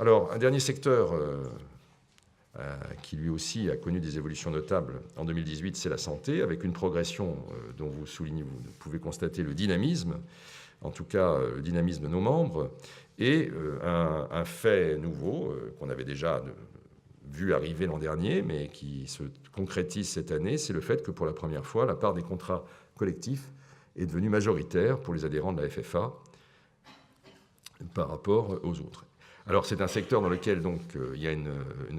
Alors, un dernier secteur qui lui aussi a connu des évolutions notables en 2018, c'est la santé, avec une progression dont vous pouvez constater le dynamisme, en tout cas le dynamisme de nos membres, et un fait nouveau qu'on avait déjà vu arriver l'an dernier, mais qui se concrétise cette année, c'est le fait que pour la première fois, la part des contrats collectifs est devenue majoritaire pour les adhérents de la FFA par rapport aux autres. Alors c'est un secteur dans lequel donc, il y a une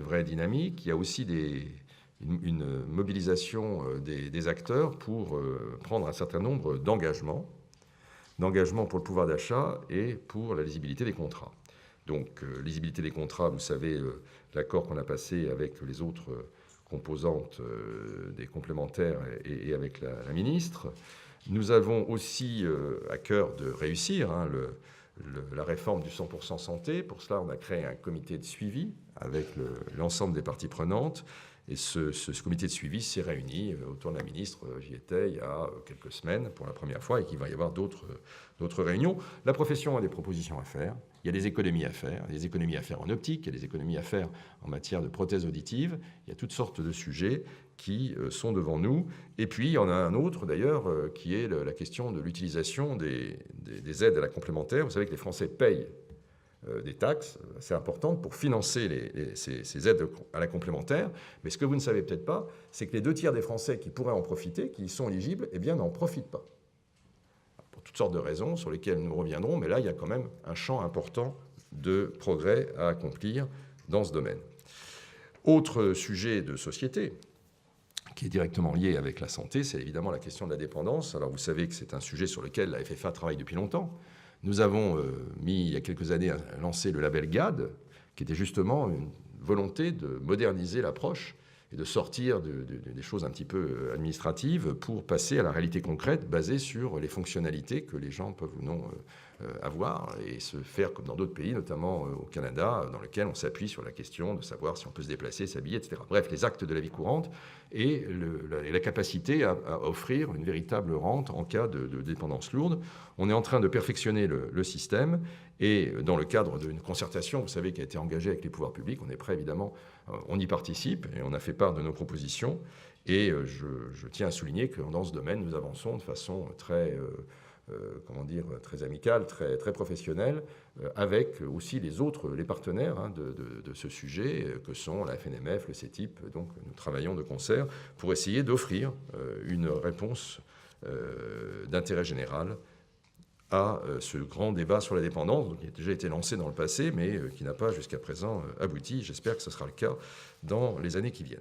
vraie dynamique, il y a aussi une mobilisation des acteurs pour prendre un certain nombre d'engagements pour le pouvoir d'achat et pour la lisibilité des contrats. Donc lisibilité des contrats, vous savez, l'accord qu'on a passé avec les autres composantes des complémentaires et avec la ministre. Nous avons aussi à cœur de réussir la réforme du 100% santé. Pour cela, on a créé un comité de suivi avec l'ensemble des parties prenantes. Et ce comité de suivi s'est réuni autour de la ministre. J'y étais il y a quelques semaines pour la première fois et qu'il va y avoir d'autres réunions. La profession a des propositions à faire. Il y a des économies à faire. Il y a des économies à faire en optique, il y a des économies à faire en matière de prothèses auditives. Il y a toutes sortes de sujets qui sont devant nous. Et puis, il y en a un autre, d'ailleurs, qui est la question de l'utilisation des aides à la complémentaire. Vous savez que les Français payent des taxes assez importantes pour financer ces aides à la complémentaire. Mais ce que vous ne savez peut-être pas, c'est que les 2 tiers des Français qui pourraient en profiter, qui y sont éligibles, eh bien, n'en profitent pas. Pour toutes sortes de raisons sur lesquelles nous reviendrons, mais là, il y a quand même un champ important de progrès à accomplir dans ce domaine. Autre sujet de société qui est directement lié avec la santé, c'est évidemment la question de la dépendance. Alors, vous savez que c'est un sujet sur lequel la FFA travaille depuis longtemps. Nous avons il y a quelques années, lancé le label GAD, qui était justement une volonté de moderniser l'approche et de sortir des choses un petit peu administratives pour passer à la réalité concrète basée sur les fonctionnalités que les gens peuvent ou non avoir et se faire comme dans d'autres pays, notamment au Canada, dans lequel on s'appuie sur la question de savoir si on peut se déplacer, s'habiller, etc. Bref, les actes de la vie courante et la capacité à offrir une véritable rente en cas de dépendance lourde. On est en train de perfectionner le système et dans le cadre d'une concertation, vous savez, qui a été engagée avec les pouvoirs publics, on est prêt évidemment, on y participe et on a fait part de nos propositions. Et je tiens à souligner que dans ce domaine, nous avançons de façon très très amicale, très professionnelle, avec aussi les partenaires de ce sujet, que sont la FNMF, le CETIP. Donc nous travaillons de concert pour essayer d'offrir une réponse d'intérêt général à ce grand débat sur la dépendance, qui a déjà été lancé dans le passé, mais qui n'a pas jusqu'à présent abouti. J'espère que ce sera le cas dans les années qui viennent.